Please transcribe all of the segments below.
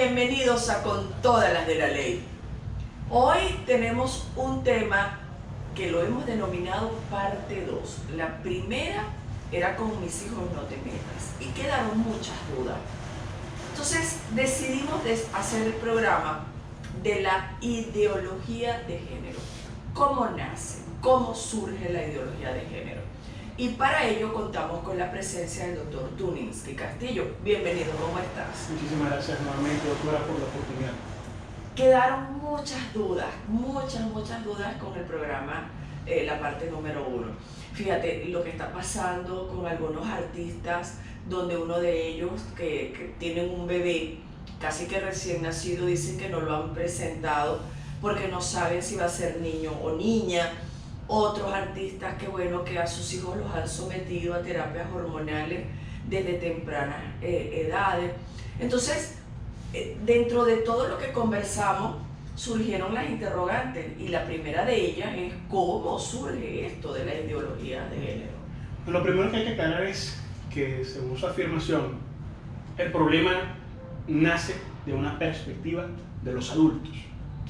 bienvenidos a Con Todas las de la Ley. Hoy tenemos un tema que lo hemos denominado parte 2. La primera era con mis hijos no te metas y quedaron muchas dudas. Entonces decidimos hacer el programa de la ideología de género. ¿Cómo nace? ¿Cómo surge la ideología de género? Y para ello contamos con la presencia del doctor Tuninsky Castillo. Bienvenido, ¿cómo estás? Muchísimas gracias nuevamente, doctora, por la oportunidad. Quedaron muchas dudas con el programa, la parte número 1. Fíjate lo que está pasando con algunos artistas, donde uno de ellos que tienen un bebé casi que recién nacido, dicen que no lo han presentado porque no saben si va a ser niño o niña. Otros artistas que a sus hijos los han sometido a terapias hormonales desde tempranas edades. Entonces, dentro de todo lo que conversamos, surgieron las interrogantes, y la primera de ellas es ¿cómo surge esto de la ideología de género? Lo primero que hay que aclarar es que, según su afirmación, el problema nace de una perspectiva de los adultos,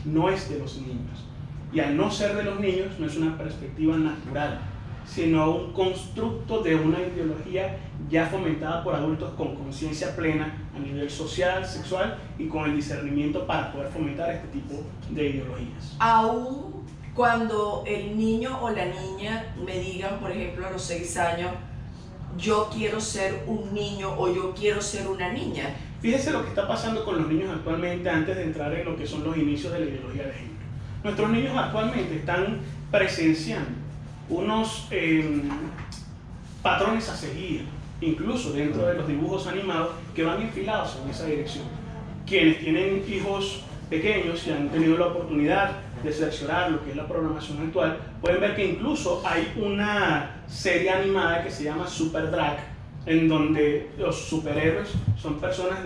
no es de los niños. Y al no ser de los niños, no es una perspectiva natural, sino un constructo de una ideología ya fomentada por adultos con conciencia plena a nivel social, sexual y con el discernimiento para poder fomentar este tipo de ideologías. Aún cuando el niño o la niña me digan, por ejemplo, a los 6 años, yo quiero ser un niño o yo quiero ser una niña. Fíjese lo que está pasando con los niños actualmente antes de entrar en lo que son los inicios de la ideología de género. Nuestros niños actualmente están presenciando unos patrones a seguir, incluso dentro de los dibujos animados, que van enfilados en esa dirección. Quienes tienen hijos pequeños y han tenido la oportunidad de seleccionar lo que es la programación actual, pueden ver que incluso hay una serie animada que se llama Super Drag, en donde los superhéroes son personas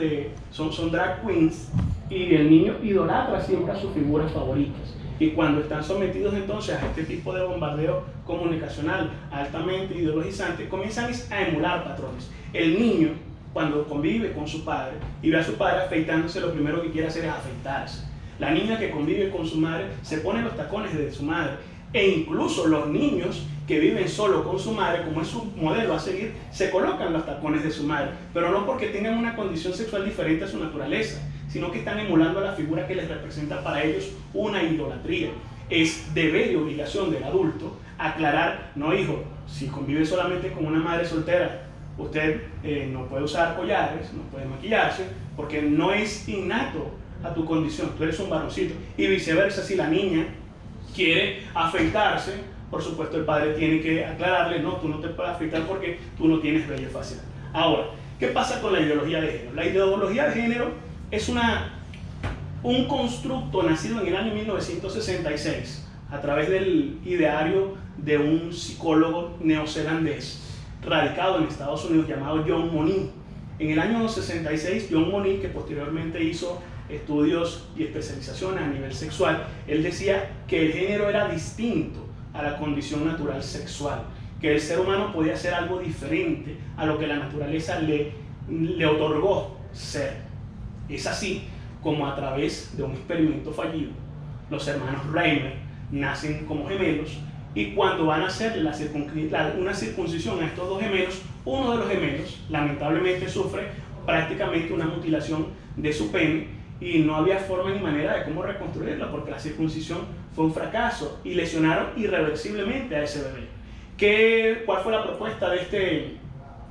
son drag queens, y el niño idolatra siempre a sus figuras favoritas. Y cuando están sometidos entonces a este tipo de bombardeo comunicacional altamente ideologizante, comienzan a emular patrones. El niño, cuando convive con su padre y ve a su padre afeitándose, lo primero que quiere hacer es afeitarse. La niña que convive con su madre se pone los tacones de su madre. E incluso los niños que viven solo con su madre, como es su modelo a seguir, se colocan los tacones de su madre, pero no porque tengan una condición sexual diferente a su naturaleza, sino que están emulando a la figura que les representa para ellos una idolatría. Es deber y obligación del adulto aclarar: no, hijo, si convive solamente con una madre soltera, usted no puede usar collares, no puede maquillarse, porque no es innato a tu condición, tú eres un varoncito. Y viceversa, si la niña quiere afeitarse, por supuesto el padre tiene que aclararle: no, tú no te puedes afeitar porque tú no tienes vello facial. Ahora, ¿qué pasa con la ideología de género? La ideología de género es un constructo nacido en el año 1966 a través del ideario de un psicólogo neozelandés radicado en Estados Unidos llamado John Monee. En el año 66, John Monee, que posteriormente hizo estudios y especializaciones a nivel sexual, él decía que el género era distinto a la condición natural sexual, que el ser humano podía ser algo diferente a lo que la naturaleza le otorgó ser. Es así como, a través de un experimento fallido, los hermanos Reimer nacen como gemelos, y cuando van a hacer una circuncisión a estos dos gemelos, uno de los gemelos lamentablemente sufre prácticamente una mutilación de su pene, y no había forma ni manera de cómo reconstruirla porque la circuncisión fue un fracaso y lesionaron irreversiblemente a ese bebé. ¿Cuál fue la propuesta de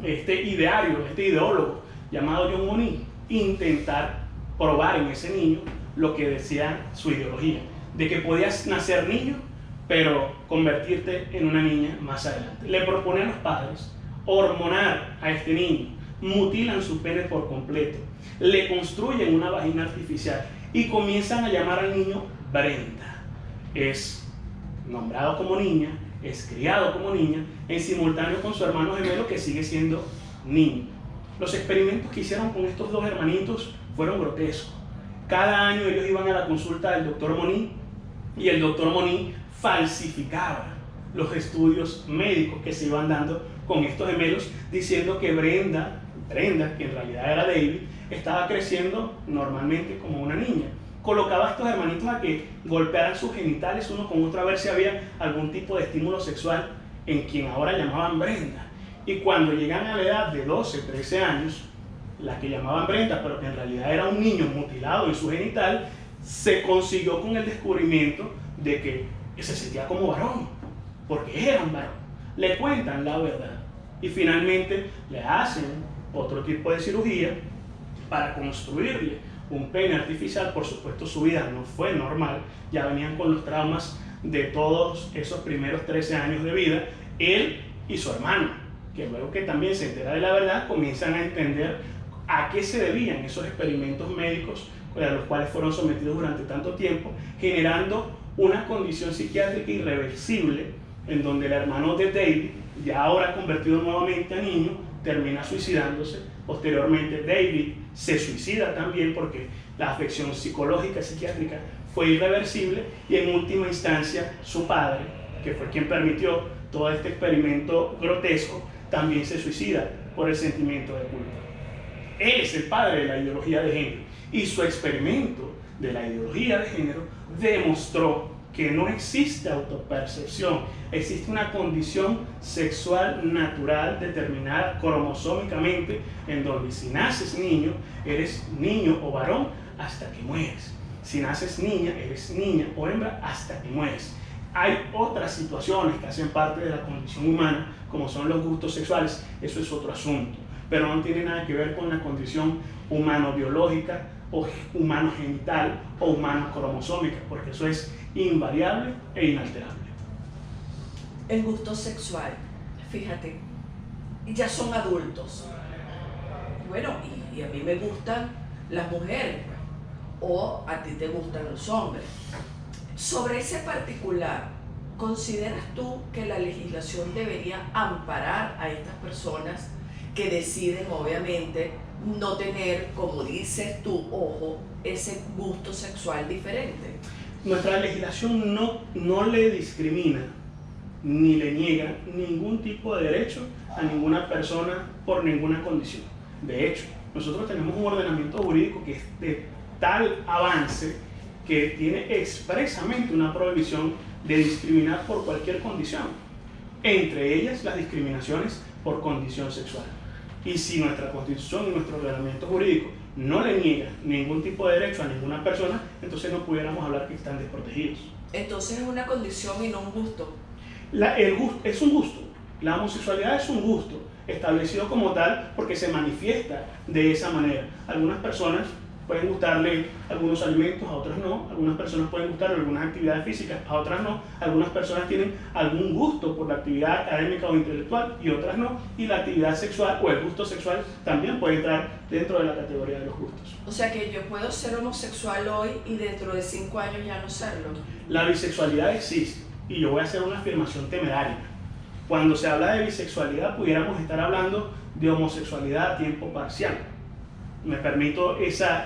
este ideólogo llamado John Monee? Intentar probar en ese niño lo que decía su ideología, de que podías nacer niño pero convertirte en una niña más adelante. Le propone a los padres hormonar a este niño, mutilan su pene por completo, le construyen una vagina artificial y comienzan a llamar al niño Brenda. Es nombrado como niña, es criado como niña, en simultáneo con su hermano gemelo que sigue siendo niño. Los experimentos que hicieron con estos dos hermanitos fueron grotescos. Cada año ellos iban a la consulta del doctor Monee, y el doctor Monee falsificaba los estudios médicos que se iban dando con estos gemelos, diciendo que Brenda, que en realidad era David, estaba creciendo normalmente como una niña. Colocaba a estos hermanitos a que golpearan sus genitales uno con otro a ver si había algún tipo de estímulo sexual en quien ahora llamaban Brenda. Y cuando llegan a la edad de 12, 13 años, la que llamaban Brenda, pero que en realidad era un niño mutilado en su genital, se consiguió con el descubrimiento de que se sentía como varón, porque era un varón. Le cuentan la verdad y finalmente le hacen otro tipo de cirugía para construirle un pene artificial. Por supuesto, su vida no fue normal, ya venían con los traumas de todos esos primeros 13 años de vida, él y su hermano, que luego que también se entera de la verdad, comienzan a entender a qué se debían esos experimentos médicos a los cuales fueron sometidos durante tanto tiempo, generando una condición psiquiátrica irreversible, en donde el hermano de David, ya ahora convertido nuevamente a niño, termina suicidándose. Posteriormente David se suicida también porque la afección psicológica psiquiátrica fue irreversible, y en última instancia su padre, que fue quien permitió todo este experimento grotesco, también se suicida por el sentimiento de culpa. Él es el padre de la ideología de género, y su experimento de la ideología de género demostró que no existe autopercepción, existe una condición sexual natural determinada cromosómicamente, en donde si naces niño, eres niño o varón hasta que mueres. Si naces niña, eres niña o hembra hasta que mueres. Hay otras situaciones que hacen parte de la condición humana, como son los gustos sexuales, eso es otro asunto, pero no tiene nada que ver con la condición humano-biológica o humano-genital o humano-cromosómica, porque eso es invariable e inalterable. El gusto sexual, fíjate, ya son adultos. Bueno, y a mí me gustan las mujeres, o a ti te gustan los hombres. Sobre ese particular, ¿consideras tú que la legislación debería amparar a estas personas que deciden, obviamente, no tener, como dices tú, ojo, ese gusto sexual diferente? Nuestra legislación no le discrimina ni le niega ningún tipo de derecho a ninguna persona por ninguna condición. De hecho, nosotros tenemos un ordenamiento jurídico que es de tal avance que tiene expresamente una prohibición de discriminar por cualquier condición, entre ellas las discriminaciones por condición sexual. Y si nuestra Constitución y nuestro ordenamiento jurídico no le niega ningún tipo de derecho a ninguna persona, entonces no pudiéramos hablar que están desprotegidos. Entonces es una condición y no un gusto. El gusto es un gusto. La homosexualidad es un gusto establecido como tal porque se manifiesta de esa manera. Algunas personas pueden gustarle algunos alimentos, a otras no. Algunas personas pueden gustarle algunas actividades físicas, a otras no. Algunas personas tienen algún gusto por la actividad académica o intelectual y otras no. Y la actividad sexual o el gusto sexual también puede entrar dentro de la categoría de los gustos. O sea que yo puedo ser homosexual hoy y dentro de 5 años ya no serlo. La bisexualidad existe, y yo voy a hacer una afirmación temeraria. Cuando se habla de bisexualidad, pudiéramos estar hablando de homosexualidad a tiempo parcial. Me permito esa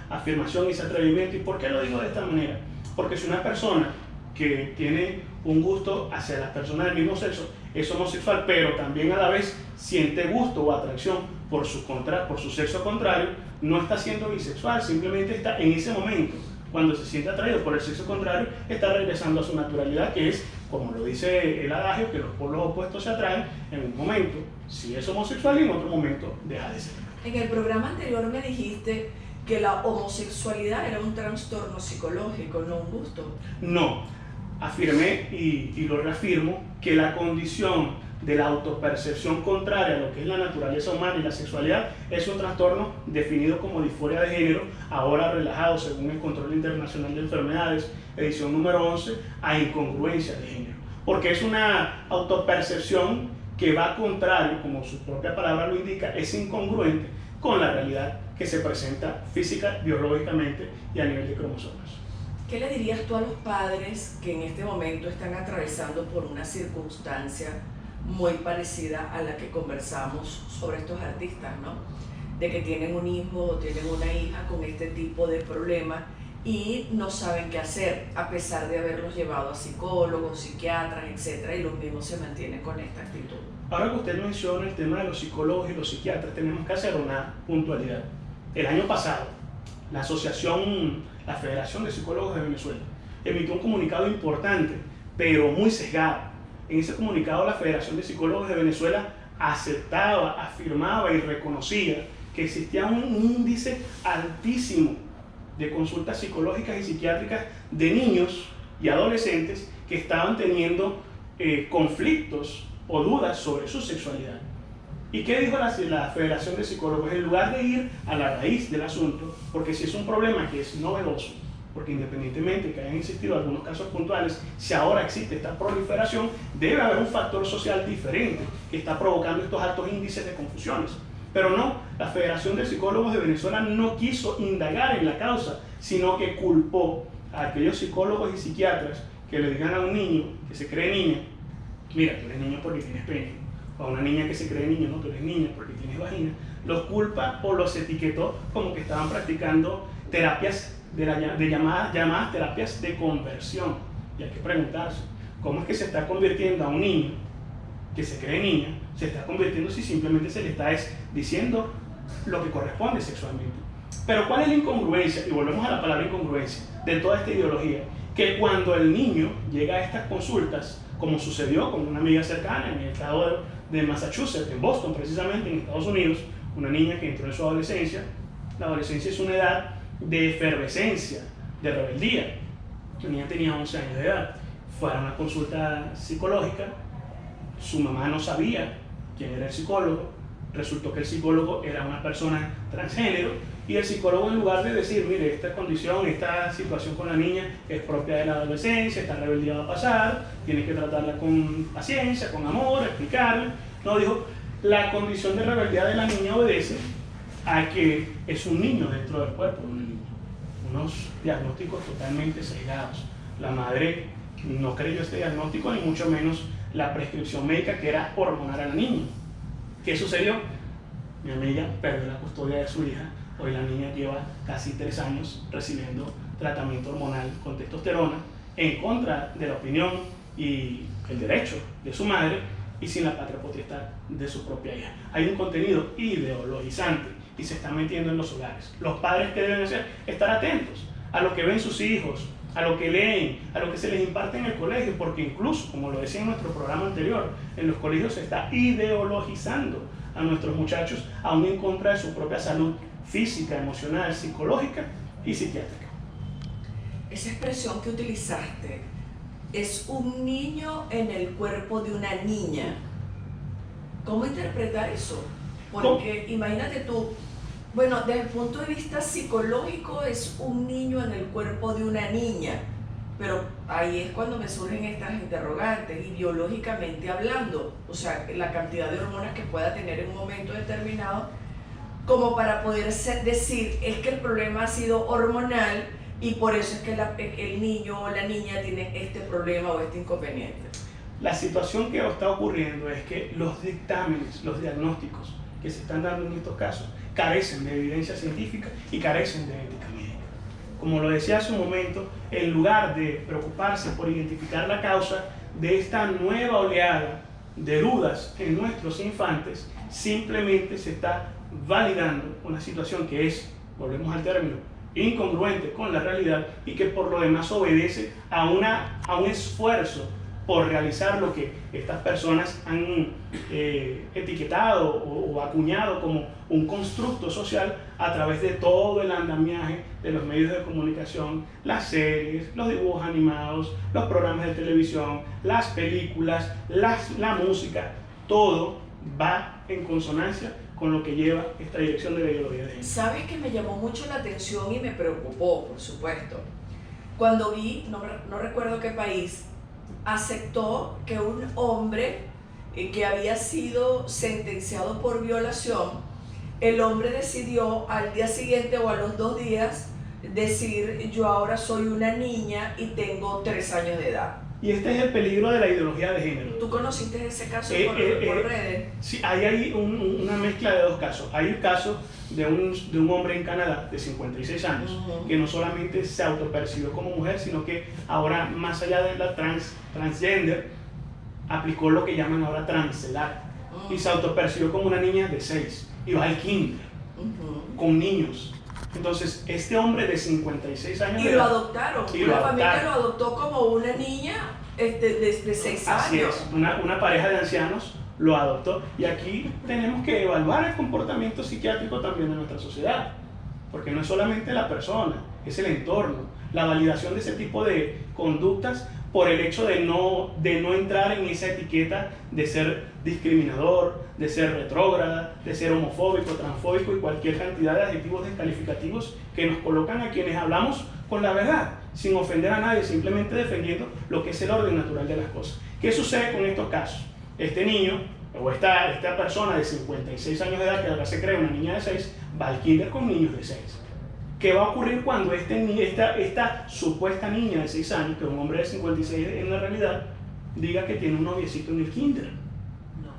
afirmación, ese atrevimiento. ¿Y por qué lo digo de esta manera? Porque si una persona que tiene un gusto hacia las personas del mismo sexo es homosexual, pero también a la vez siente gusto o atracción por su sexo contrario, no está siendo bisexual, simplemente está en ese momento, cuando se siente atraído por el sexo contrario, está regresando a su naturalidad, que es, como lo dice el adagio, que los polos opuestos se atraen en un momento, si es homosexual, y en otro momento deja de ser. En el programa anterior me dijiste que la homosexualidad era un trastorno psicológico, no un gusto. No, afirmé y lo reafirmo que la condición de la autopercepción contraria a lo que es la naturaleza humana y la sexualidad es un trastorno definido como disforia de género, ahora relajado según el Control Internacional de Enfermedades, edición número 11, a incongruencia de género. Porque es una autopercepción que va contrario, como su propia palabra lo indica, es incongruente con la realidad que se presenta física, biológicamente y a nivel de cromosomas. ¿Qué le dirías tú a los padres que en este momento están atravesando por una circunstancia muy parecida a la que conversamos sobre estos artistas, ¿no? De que tienen un hijo o tienen una hija con este tipo de problemas y no saben qué hacer, a pesar de haberlos llevado a psicólogos, psiquiatras, etc., y los mismos se mantienen con esta actitud. Ahora que usted menciona el tema de los psicólogos y los psiquiatras, tenemos que hacer una puntualidad. el año pasado, la Federación de Psicólogos de Venezuela emitió un comunicado importante, pero muy sesgado. En ese comunicado, la Federación de Psicólogos de Venezuela aceptaba, afirmaba y reconocía que existía un índice altísimo de consultas psicológicas y psiquiátricas de niños y adolescentes que estaban teniendo conflictos o dudas sobre su sexualidad. ¿Y qué dijo la Federación de Psicólogos? En lugar de ir a la raíz del asunto, porque si es un problema que es novedoso, porque independientemente de que hayan existido algunos casos puntuales, si ahora existe esta proliferación, debe haber un factor social diferente que está provocando estos altos índices de confusiones. Pero no, la Federación de Psicólogos de Venezuela no quiso indagar en la causa, sino que culpó a aquellos psicólogos y psiquiatras que le digan a un niño que se cree niña, mira, tú eres niño porque tienes pene, o a una niña que se cree niño, no, tú eres niña porque tienes vagina, los culpa o los etiquetó como que estaban practicando terapias llamadas terapias de conversión. Y hay que preguntarse, ¿cómo es que se está convirtiendo a un niño que se cree niña, se está convirtiendo si simplemente se le está diciendo lo que corresponde sexualmente? Pero ¿cuál es la incongruencia? Y volvemos a la palabra incongruencia de toda esta ideología, que cuando el niño llega a estas consultas, como sucedió con una amiga cercana en el estado de Massachusetts, en Boston precisamente, en Estados Unidos, una niña que entró en su adolescencia. La adolescencia es una edad de efervescencia, de rebeldía. La niña tenía 11 años de edad. Fue a una consulta psicológica, su mamá no sabía quién era el psicólogo, resultó que el psicólogo era una persona transgénero, y el psicólogo, en lugar de decir, mire, esta condición, esta situación con la niña es propia de la adolescencia, esta rebeldía va a pasar, tienes que tratarla con paciencia, con amor, explicarle, no, dijo, la condición de rebeldía de la niña obedece a que es un niño dentro del cuerpo de una niña. Unos diagnósticos totalmente sesgados. La madre no creyó este diagnóstico, ni mucho menos la prescripción médica que era hormonar a la niña. ¿Qué sucedió? Mi amiga perdió la custodia de su hija. Hoy la niña lleva casi 3 años recibiendo tratamiento hormonal con testosterona en contra de la opinión y el derecho de su madre y sin la patria potestad de su propia hija. Hay un contenido ideologizante y se está metiendo en los hogares. Los padres, ¿qué deben hacer? Estar atentos a lo que ven sus hijos, a lo que leen, a lo que se les imparte en el colegio, porque incluso, como lo decía en nuestro programa anterior, en los colegios se está ideologizando a nuestros muchachos, aún en contra de su propia salud física, emocional, psicológica y psiquiátrica. Esa expresión que utilizaste, es un niño en el cuerpo de una niña. ¿Cómo interpretar eso? Porque imagínate tú, bueno, desde el punto de vista psicológico es un niño en el cuerpo de una niña, pero ahí es cuando me surgen estas interrogantes, y biológicamente hablando, o sea, la cantidad de hormonas que pueda tener en un momento determinado, como para poder decir, es que el problema ha sido hormonal y por eso es que el niño o la niña tiene este problema o este inconveniente. La situación que está ocurriendo es que los dictámenes, los diagnósticos que se están dando en estos casos carecen de evidencia científica y carecen de ética médica. Como lo decía hace un momento, en lugar de preocuparse por identificar la causa de esta nueva oleada de dudas en nuestros infantes, simplemente se está validando una situación que es, volvemos al término, incongruente con la realidad y que por lo demás obedece a un esfuerzo por realizar lo que estas personas han etiquetado o acuñado como un constructo social a través de todo el andamiaje de los medios de comunicación, las series, los dibujos animados, los programas de televisión, las películas, la música, todo va en consonancia con lo que lleva esta dirección de la ideología de género. ¿Sabes que me llamó mucho la atención y me preocupó, por supuesto? Cuando vi, no recuerdo qué país, aceptó que un hombre que había sido sentenciado por violación, el hombre decidió al día siguiente o a los 2 días decir, yo ahora soy una niña y tengo 3 años de edad. Y este es el peligro de la ideología de género. ¿Tú conociste ese caso por redes? Sí, hay una mezcla de 2 casos. Hay el caso de un hombre en Canadá de 56 años que no solamente se autopercibió como mujer, sino que ahora, más allá de la transgender, aplicó lo que llaman ahora transelar y se autopercibió como una niña de 6 y va al kinder. con niños. Entonces, este hombre de 56 años y de lo edad, adoptaron. y Una lo familia adoptaron. lo adoptó como una niña de 6 Así años. es, una pareja de ancianos lo adoptó. Y aquí tenemos que evaluar el comportamiento psiquiátrico también de nuestra sociedad, porque no es solamente la persona, es el entorno, la validación de ese tipo de conductas por el hecho de no entrar en esa etiqueta de ser discriminador, de ser retrógrada, de ser homofóbico, transfóbico y cualquier cantidad de adjetivos descalificativos que nos colocan a quienes hablamos con la verdad, sin ofender a nadie, simplemente defendiendo lo que es el orden natural de las cosas. ¿Qué sucede con estos casos? Este niño o esta persona de 56 años de edad, que ahora se cree una niña de 6, va al kinder con niños de 6. ¿Qué va a ocurrir cuando esta supuesta niña de 6 años, que es un hombre de 56 en la realidad, diga que tiene un noviecito en el kinder? No.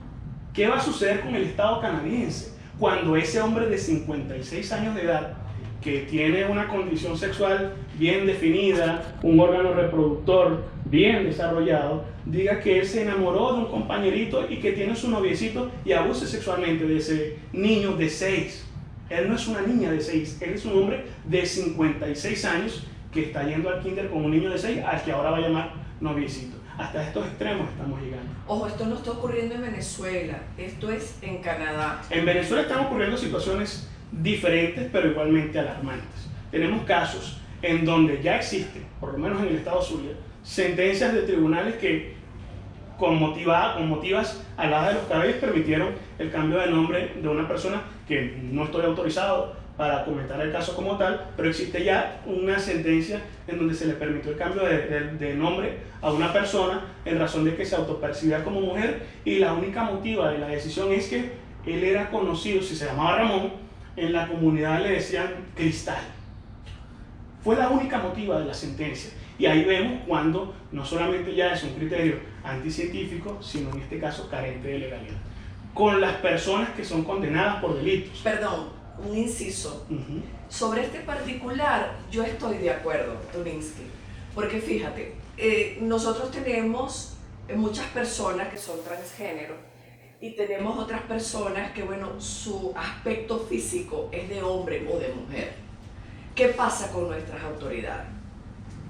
¿Qué va a suceder con el Estado canadiense cuando ese hombre de 56 años de edad, que tiene una condición sexual bien definida, un órgano reproductor bien desarrollado, diga que él se enamoró de un compañerito y que tiene su noviecito y abuse sexualmente de ese niño de 6? Él no es una niña de 6, él es un hombre de 56 años que está yendo al kinder con un niño de 6 al que ahora va a llamar noviecito. Hasta estos extremos estamos llegando. Ojo, esto no está ocurriendo en Venezuela, esto es en Canadá. En Venezuela están ocurriendo situaciones diferentes pero igualmente alarmantes. Tenemos casos en donde ya existen, por lo menos en el estado Zulia, sentencias de tribunales que con motivas aladas de los cabellos permitieron el cambio de nombre de una persona que no estoy autorizado para comentar el caso como tal, pero existe ya una sentencia en donde se le permitió el cambio de nombre a una persona en razón de que se autopercibía como mujer, y la única motiva de la decisión es que él era conocido, si se llamaba Ramón, en la comunidad le decían Cristal. Fue la única motiva de la sentencia. Y ahí vemos cuando no solamente ya es un criterio anticientífico, sino en este caso carente de legalidad. Con las personas que son condenadas por delitos. Perdón, un inciso. Sobre este particular, yo estoy de acuerdo, Turinsky, porque fíjate, nosotros tenemos muchas personas que son transgénero y tenemos otras personas que, bueno, su aspecto físico es de hombre o de mujer. ¿Qué pasa con nuestras autoridades?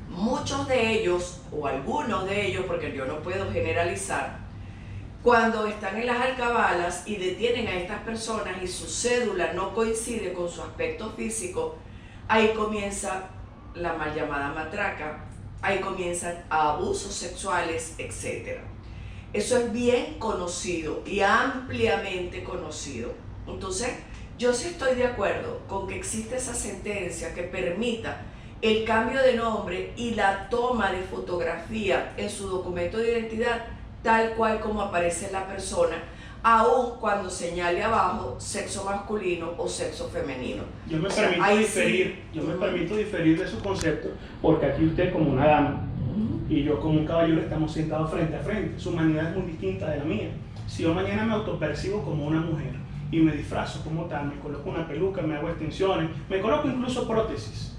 Muchos de ellos, o algunos de ellos, porque yo no puedo generalizar, cuando están en las alcabalas y detienen a estas personas y su cédula no coincide con su aspecto físico, ahí comienza la mal llamada matraca, ahí comienzan abusos sexuales, etc. Eso es bien conocido y ampliamente conocido. Entonces, yo sí estoy de acuerdo con que existe esa sentencia que permita el cambio de nombre y la toma de fotografía en su documento de identidad tal cual como aparece la persona, aun cuando señale abajo sexo masculino o sexo femenino. Yo me permito diferir de su concepto, porque aquí usted como una dama y yo como un caballero estamos sentados frente a frente. Su humanidad es muy distinta de la mía. Si yo mañana me autopercibo como una mujer y me disfrazo como tal, me coloco una peluca, me hago extensiones, me coloco incluso prótesis,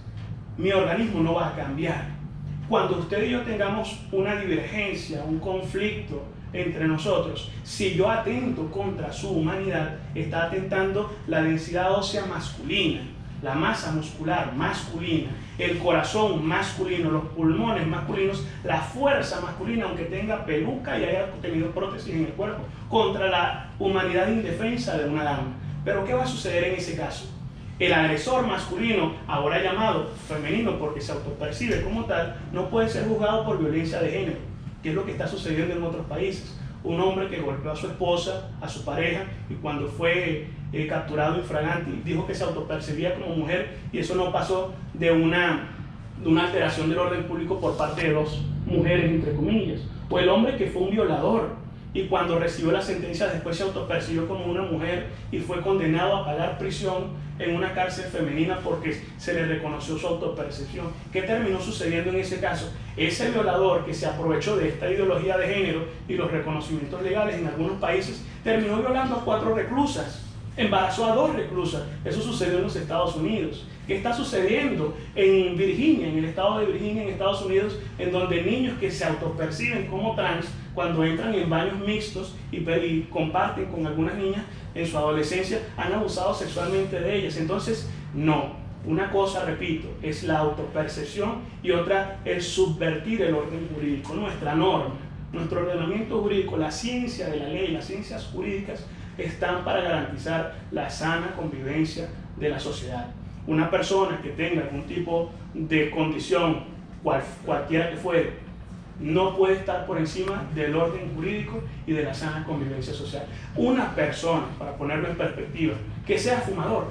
mi organismo no va a cambiar. Cuando usted y yo tengamos una divergencia, un conflicto entre nosotros, si yo atento contra su humanidad, está atentando la densidad ósea masculina, la masa muscular masculina, el corazón masculino, los pulmones masculinos, la fuerza masculina, aunque tenga peluca y haya tenido prótesis en el cuerpo, contra la humanidad indefensa de una dama. Pero ¿qué va a suceder en ese caso? El agresor masculino, ahora llamado femenino porque se autopercibe como tal, no puede ser juzgado por violencia de género, que es lo que está sucediendo en otros países. Un hombre que golpeó a su esposa, a su pareja, y cuando fue capturado infraganti, dijo que se autopercibía como mujer, y eso no pasó de una alteración del orden público por parte de dos mujeres, entre comillas. O el hombre que fue un violador, y cuando recibió la sentencia después se autopercibió como una mujer y fue condenado a pagar prisión en una cárcel femenina porque se le reconoció su autopercepción. ¿Qué terminó sucediendo en ese caso? Ese violador que se aprovechó de esta ideología de género y los reconocimientos legales en algunos países terminó violando a 4 reclusas, embarazó a 2 reclusas. Eso sucedió en los Estados Unidos. ¿Qué está sucediendo en Virginia, en el estado de Virginia, en Estados Unidos, en donde niños que se autoperciben como trans, cuando entran en baños mixtos y comparten con algunas niñas, en su adolescencia han abusado sexualmente de ellas. Entonces, no. Una cosa, repito, es la autopercepción y otra el subvertir el orden jurídico, nuestra norma, nuestro ordenamiento jurídico, la ciencia de la ley, las ciencias jurídicas están para garantizar la sana convivencia de la sociedad. Una persona que tenga algún tipo de condición, cualquiera que fuere, no puede estar por encima del orden jurídico y de la sana convivencia social. Una persona, para ponerlo en perspectiva, que sea fumador,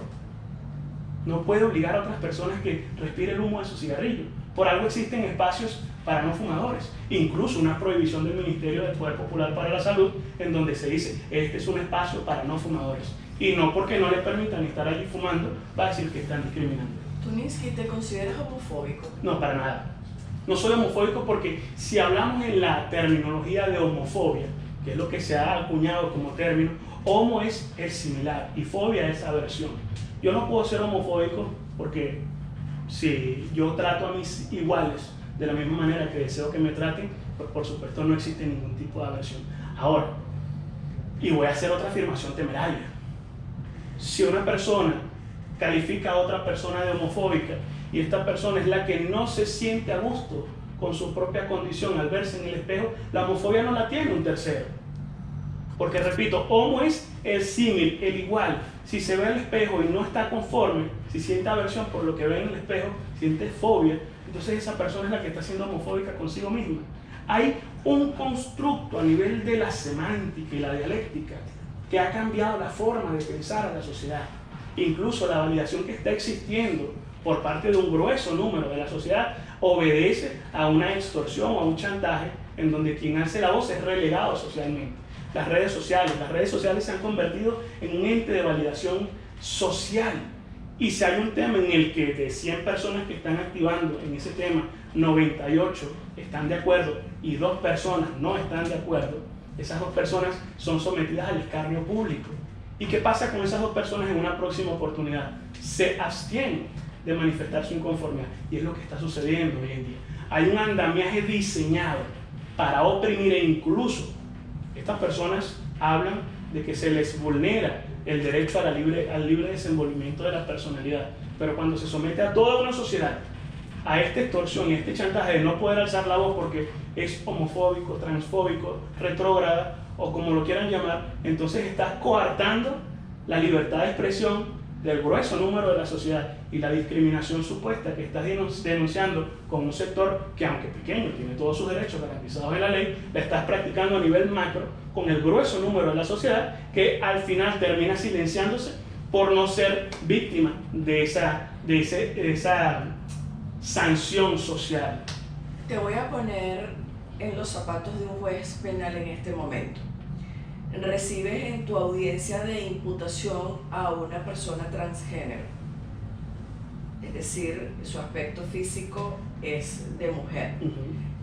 no puede obligar a otras personas que respiren el humo de su cigarrillo. Por algo existen espacios para no fumadores. Incluso una prohibición del Ministerio del Poder Popular para la Salud, en donde se dice, este es un espacio para no fumadores. Y no porque no le permitan estar allí fumando, va a decir que están discriminando. Tuninsky, ¿te consideras homofóbico? No, para nada. No soy homofóbico porque si hablamos en la terminología de homofobia, que es lo que se ha acuñado como término, homo es el similar y fobia es aversión. Yo no puedo ser homofóbico porque si yo trato a mis iguales de la misma manera que deseo que me traten, pues por supuesto no existe ningún tipo de aversión. Ahora, y voy a hacer otra afirmación temeraria. Si una persona califica a otra persona de homofóbica y esta persona es la que no se siente a gusto con su propia condición al verse en el espejo, la homofobia no la tiene un tercero. Porque repito, homo es el símil, el igual. Si se ve al espejo y no está conforme, si siente aversión por lo que ve en el espejo, siente fobia, entonces esa persona es la que está siendo homofóbica consigo misma. Hay un constructo a nivel de la semántica y la dialéctica que ha cambiado la forma de pensar a la sociedad. Incluso la validación que está existiendo por parte de un grueso número de la sociedad obedece a una extorsión o a un chantaje en donde quien alce la voz es relegado socialmente. Las redes sociales se han convertido en un ente de validación social. Y si hay un tema en el que de 100 personas que están activando en ese tema, 98 están de acuerdo y 2 personas no están de acuerdo, esas 2 personas son sometidas al escarnio público. ¿Y qué pasa con esas 2 personas en una próxima oportunidad? Se abstienen de manifestar su inconformidad. Y es lo que está sucediendo hoy en día. Hay un andamiaje diseñado para oprimir e incluso estas personas hablan de que se les vulnera el derecho al libre desenvolvimiento de la personalidad. Pero cuando se somete a toda una sociedad a esta extorsión y este chantaje de no poder alzar la voz porque es homofóbico, transfóbico, retrógrada o como lo quieran llamar, entonces estás coartando la libertad de expresión del grueso número de la sociedad y la discriminación supuesta que estás denunciando con un sector que, aunque pequeño, tiene todos sus derechos garantizados en la ley, la estás practicando a nivel macro con el grueso número de la sociedad que al final termina silenciándose por no ser víctima de esa sanción social. Te voy a poner en los zapatos de un juez penal en este momento. Recibes en tu audiencia de imputación a una persona transgénero, es decir, su aspecto físico es de mujer,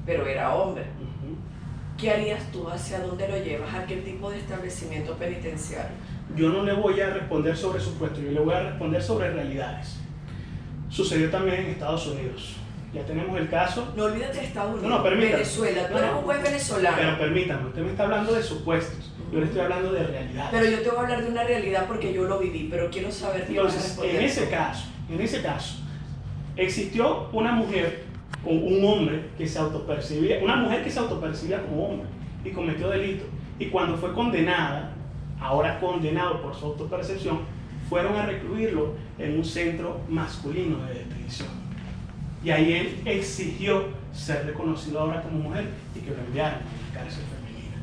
pero era hombre. ¿Qué harías tú? ¿Hacia dónde lo llevas? ¿A qué tipo de establecimiento penitenciario? Yo no le voy a responder sobre supuestos, yo le voy a responder sobre realidades. Sucedió también en Estados Unidos. Ya tenemos el caso. No olvídate de Estados Unidos, no, Venezuela. Tú eres un juez venezolano. Pero permítame, usted me está hablando de supuestos. Yo le estoy hablando de realidades. Pero yo te voy a hablar de una realidad porque yo lo viví, pero quiero saber qué vas a responder. En ese caso, existió una mujer o un hombre que se autopercibía, una mujer que se autopercibía como hombre y cometió delito. Y cuando fue condenada, ahora condenado por su autopercepción, fueron a recluirlo en un centro masculino de detención. Y ahí él exigió ser reconocido ahora como mujer y que lo enviaran a la cárcel femenina.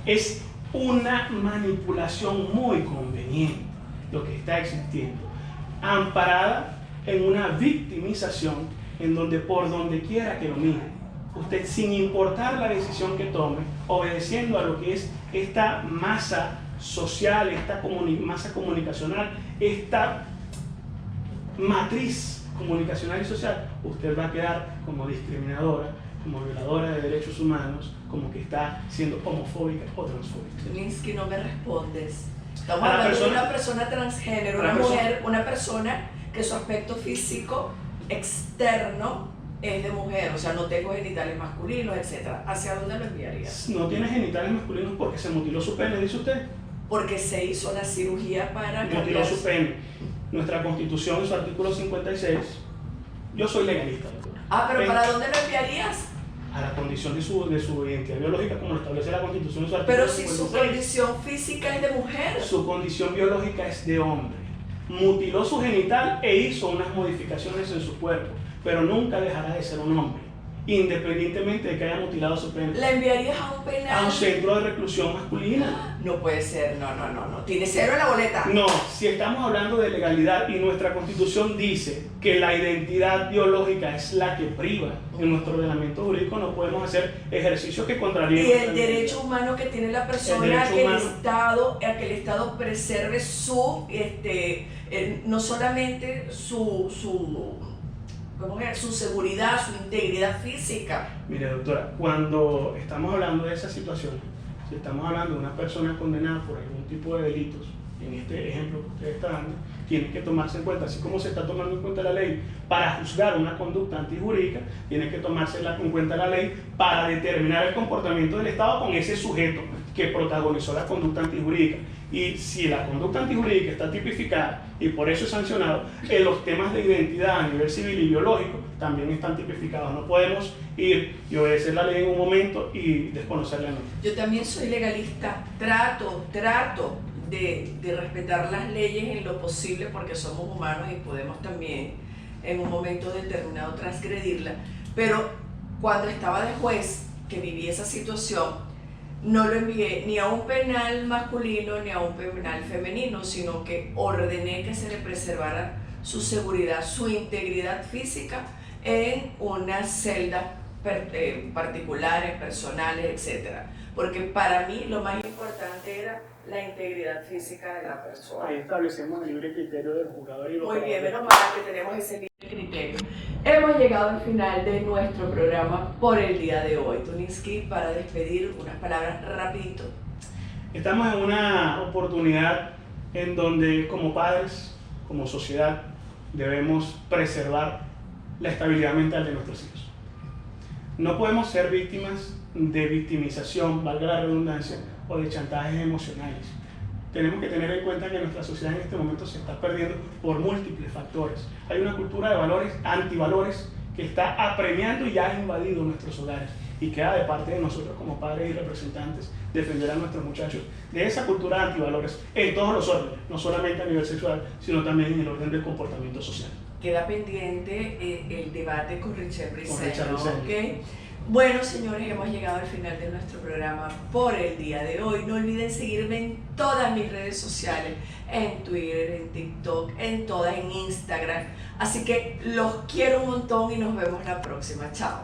Es una manipulación muy conveniente lo que está existiendo, amparada en una victimización en donde por donde quiera que lo mire, usted sin importar la decisión que tome, obedeciendo a lo que es esta masa social, esta masa comunicacional, esta matriz comunicacional y social, usted va a quedar como discriminadora, como violadora de derechos humanos, como que está siendo homofóbica o transfóbica. Tuninsky, no me respondes. Estamos hablando de una persona transgénero, una mujer, una persona que su aspecto físico externo es de mujer, o sea, no tengo genitales masculinos, etc. ¿Hacia dónde lo enviarías? No tiene genitales masculinos porque se mutiló su pene, dice usted. porque se hizo la cirugía para Mutiló cambiar su pene. Nuestra Constitución, en su artículo 56, yo soy legalista, doctora. pero ¿para dónde lo enviarías? A la condición de su identidad biológica, como lo establece la Constitución en su artículo Pero si 56. su condición física es de mujer. Su condición biológica es de hombre. Mutiló su genital e hizo unas modificaciones en su cuerpo, pero nunca dejará de ser un hombre, independientemente de que haya mutilado su pene. ¿La enviarías a un penal? A un centro de reclusión masculina. No puede ser, no. Tiene cero en la boleta. No, si estamos hablando de legalidad y nuestra Constitución dice que la identidad biológica es la que priva en nuestro ordenamiento jurídico, no podemos hacer ejercicios que contraríen. Y el derecho humano que tiene la persona a que el Estado preserve su, no solamente su seguridad, su integridad física. Mire, doctora, cuando estamos hablando de esa situación, si estamos hablando de una persona condenada por algún tipo de delitos, en este ejemplo que usted está dando, tiene que tomarse en cuenta, así como se está tomando en cuenta la ley para juzgar una conducta antijurídica, tiene que tomarse en cuenta la ley para determinar el comportamiento del Estado con ese sujeto que protagonizó la conducta antijurídica. Y si la conducta antijurídica está tipificada y por eso es sancionado, los temas de identidad a nivel civil y biológico también están tipificados. No podemos ir y obedecer la ley en un momento y desconocerla en otro. Yo también soy legalista, trato de respetar las leyes en lo posible porque somos humanos y podemos también en un momento determinado transgredirla, pero cuando estaba de juez que viví esa situación, no lo envié ni a un penal masculino ni a un penal femenino, sino que ordené que se le preservara su seguridad, su integridad física en unas celdas particulares, personales, etc. Porque para mí lo más importante era la integridad física de la persona. Ahí establecemos el libre criterio del juzgador y Muy bien, menos mal que tenemos ese libre criterio. Hemos llegado al final de nuestro programa por el día de hoy. Tuniski, para despedir, unas palabras rapidito. Estamos en una oportunidad en donde como padres, como sociedad, debemos preservar la estabilidad mental de nuestros hijos. No podemos ser víctimas de victimización, valga la redundancia, o de chantajes emocionales. Tenemos que tener en cuenta que nuestra sociedad en este momento se está perdiendo por múltiples factores. Hay una cultura de valores, antivalores, que está apremiando y ha invadido nuestros hogares. Y queda de parte de nosotros como padres y representantes defender a nuestros muchachos de esa cultura de antivalores en todos los órdenes, no solamente a nivel sexual, sino también en el orden del comportamiento social. Queda pendiente el debate con Richard Briceño, ¿ok? Bueno, señores, hemos llegado al final de nuestro programa por el día de hoy. No olviden seguirme en todas mis redes sociales, en Twitter, en TikTok, en Instagram. Así que los quiero un montón y nos vemos la próxima. Chao.